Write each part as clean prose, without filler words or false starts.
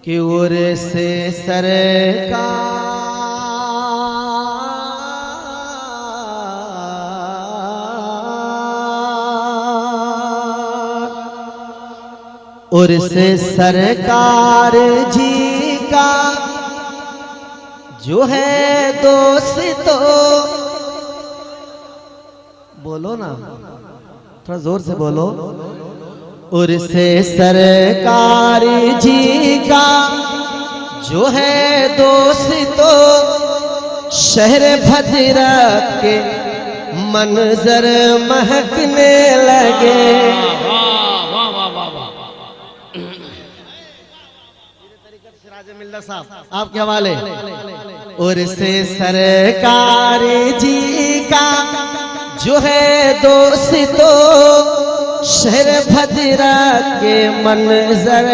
कि उर से सरकार उर से सरकार जी का जो है दोस्तों, बोलो ना थोड़ा जोर से बोलो। उर से सरकार जी का जो है दोस्तों, शहर भद्रा के मंजर महकने लगे। साहब आपके हवाले। उर से सरकार जी का जो है दोस्तों, शहर भद्रा के मंजर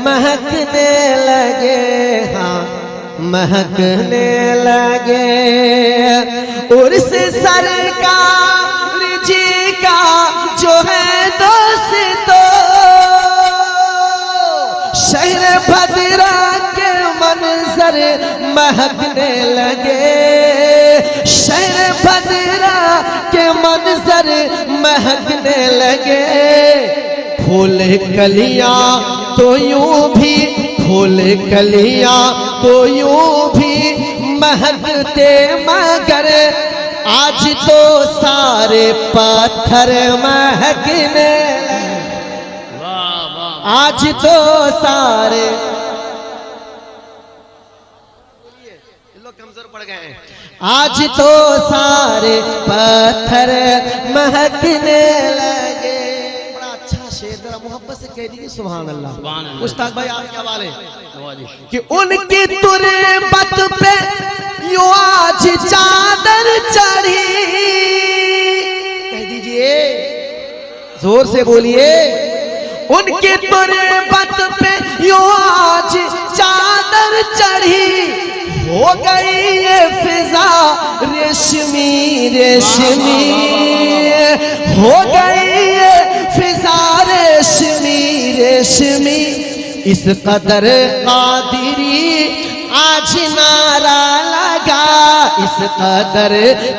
महकने लगे, हाँ महकने लगे। उर से सरकार जी का जो है दोस्तों, शहर भद्रा के मंजर महकने लगे। शहर भद्रा के मंजर महकने लगे। फूल कलियां तो यूं भी, फूल कलियां तो यूं भी महकते, मगर आज तो सारे पत्थर महकने, आज तो सारे लोग कमजोर पड़ गए हैं। आज तो सारे पत्थर महकने लगे। बड़ा अच्छा शेर, जरा मोहब्बत से कह दीजिए सुभान अल्लाह। उस्ताद भाई आपके हवाले कि उनकी तुरबत पे यूं आज चादर चढ़ी, कह दीजिए जोर से बोलिए। उनके तुरबत पे यूं आज चादर चढ़ी, हो गई ये फिजा रेशमी रेशमी, हो गई ये फिजा रेशमी रेशमी। इस कदर कादिरी आज नारा लगा, इस कदर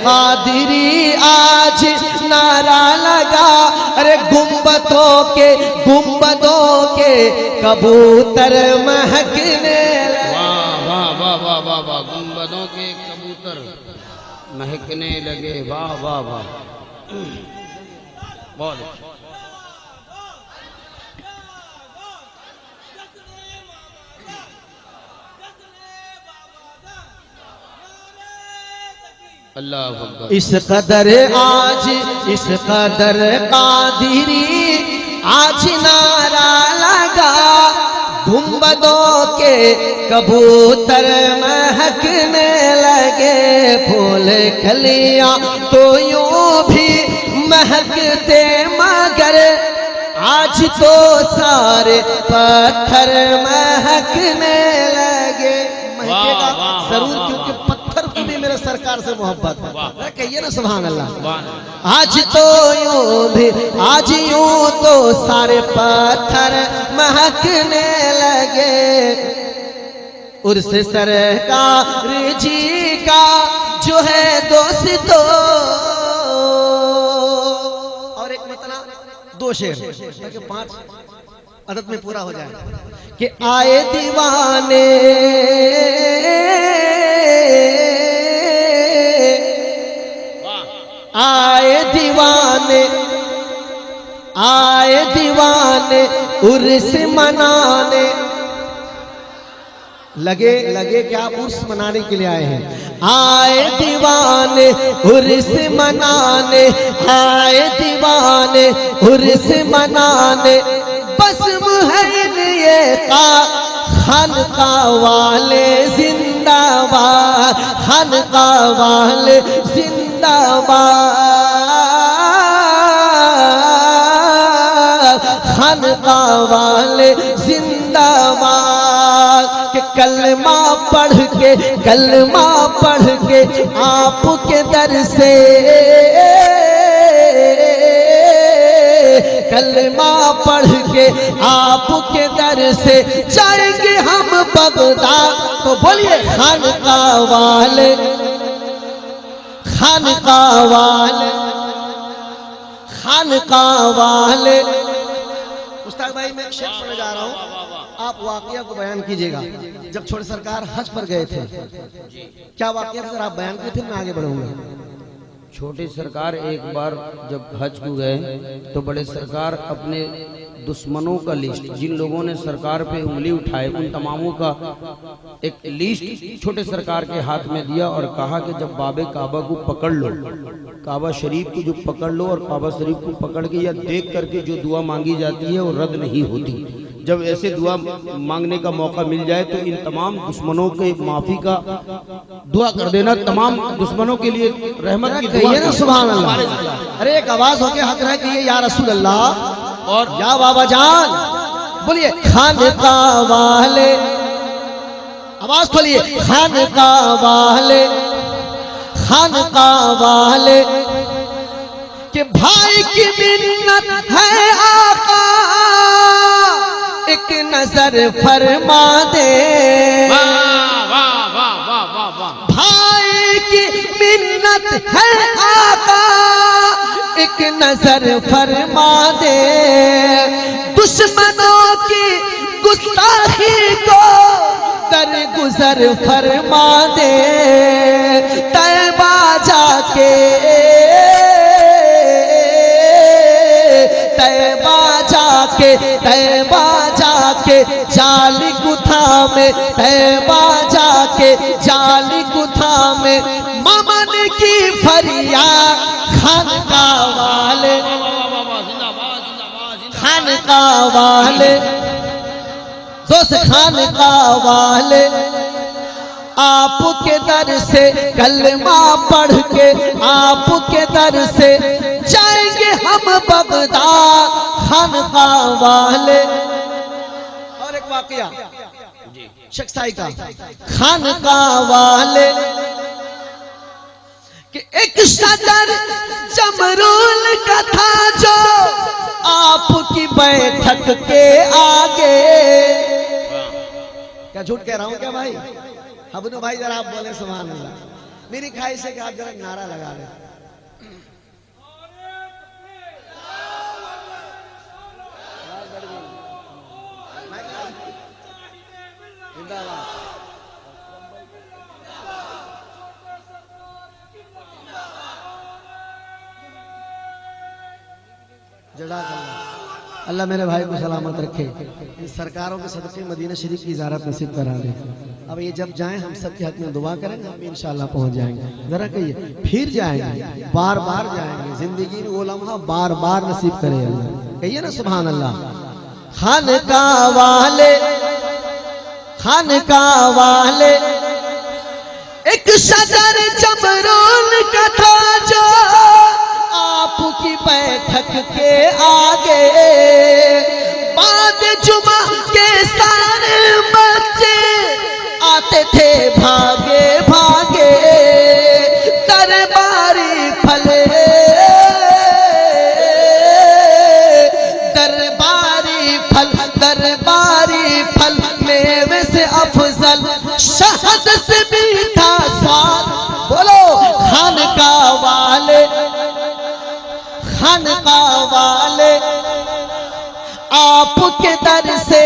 कादिरी आज नारा लगा। अरे गुंबदों के कबूतर महकने, वाह वाह वाह वाह वाह, गुंबदों के कबूतर महकने लगे। वाह वाह वाह, बहुत अल्लाह। इस कदर आज, इस कदर कादिरी आज नारा लगा। गुंबदों के कबूतर महकने लगे। फूल कलियां तो यूं भी महकते, मगर आज तो सारे पत्थर महकने लगे। महकेगा जरूर, क्योंकि पत्थर को भी मेरे सरकार से मोहब्बत है। कहिए ना सुभान अल्लाह। आज तो यूं भी, आज यूं तो सारे पत्थर महकने लगे। उर से सरकार जी का जो है दोस्तों। और एक मतलब दो शेर ताकि 5 अदद में पूरा हो जाए। कि आए दीवाने, आए दीवाने, आए दीवाने उर्स मनाने लगे। लगे क्या आप उर्स मनाने के लिए आए हैं? आए दीवाने उर्स मनाने, आए दीवाने उर्स मनाने। बस्म है ये खानका वाले जिंदाबाद, खानका वाले जिंदाबाद, खानका वाले जिंदाबाद। के कलमा पढ़ के, कलमा पढ़ के आपके दर से, कलमा पढ़ के आपके दर से जाएंगे हम बगदाद। तो बोलिए खानका वाले, खानका वाले, खानका वाले। उस्ताद भाई मैं एक शेर पढ़ने जा रहा हूँ, आप वाकया को बयान कीजिएगा। जब छोटे सरकार हज पर गए थे, क्या वाकया था आप बयान किए थे, मैं आगे बढ़ूंगा। छोटे सरकार एक बार जब हज को गए तो बड़े सरकार अपने दुश्मनों का लिस्ट, जिन लोगों ने सरकार पे उंगली उठाए, उन तमामों का एक लिस्ट छोटे सरकार के हाथ में दिया और कहा कि जब बाबे काबा को पकड़ लो, काबा शरीफ को जो पकड़ लो और काबा शरीफ को पकड़ के या देख करके जो दुआ मांगी जाती है वो रद्द नहीं होती। जब ऐसे दुआ मांगने का मौका मिल जाए तो इन तमाम दुश्मनों के माफी का दुआ कर देना, तमाम दुश्मनों के लिए रहमत की दुआ कहिए ना सुभान अल्लाह। अरे एक आवाज होके हक रहा है कि ये या रसूल अल्लाह और या बाबा जान। बोलिए खानका वाले, आवाज खोलिए, खानका वाले, खानका वाले के भाई की मिन्नत है आका, एक नजर फरमा दे। वाह वाह वाह वाह वाह वाह। भाई की मिन्नत है आका, एक नजर फरमा दे। दुश्मनों की गुस्ताखी को दरगुजर फरमा दे। तैबा जाके, तैबा जाके, तैबा जाके जाली गुथा में, तैबा जाके जाली गुथा में ममन की फरियाद। खानका वाले, खानका वाले, जोश खानका वाले, आपके दर से कलमा पढ़ के, आपके दर से जाएंगे हम बगदाद। खानका वाले। और एक वाकया शेख साई का, खानका वाले कि एक सदर जमरूल का था जो आपकी बैठक के आगे। क्या झूठ कह रहा हूं क्या भाई? हबनू भाई जरा आप बोले सुभान अल्लाह। मेरी ख्वाहिश है कि आप जरा नारा लगा लें। अल्लाह मेरे भाई को सलामत रखे, इन सरकारों के सदक़े मदीना शरीफ की ज़ियारत नसीब करा दे। अब ये जब जाएं हम सब के हक में दुआ करेंगे, हम इंशाअल्लाह पहुंच जाएंगे। जरा कहिए फिर जाएंगे, बार बार जाएंगे, जिंदगी में वो लम्हा बार बार नसीब करे अल्लाह। कहिए ना सुभान अल्लाह। खानका वाले, खानका वाले, एक सदर जमरूल का था जो आपकी बैठक के आगे। बाद जुमा के सारे बच्चे आते थे भागे भागे। दरबारी फले, दरबारी फल, दरबारी फल मेवे से अफजल, शहद से मीठा स्वाद। बोलो खानका वाले, खानका वाले, आपके दर से,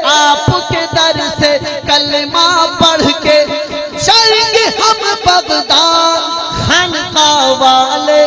आपके दर से कलमा पढ़ के जाएंगे हम बगदाद। खानका वाले,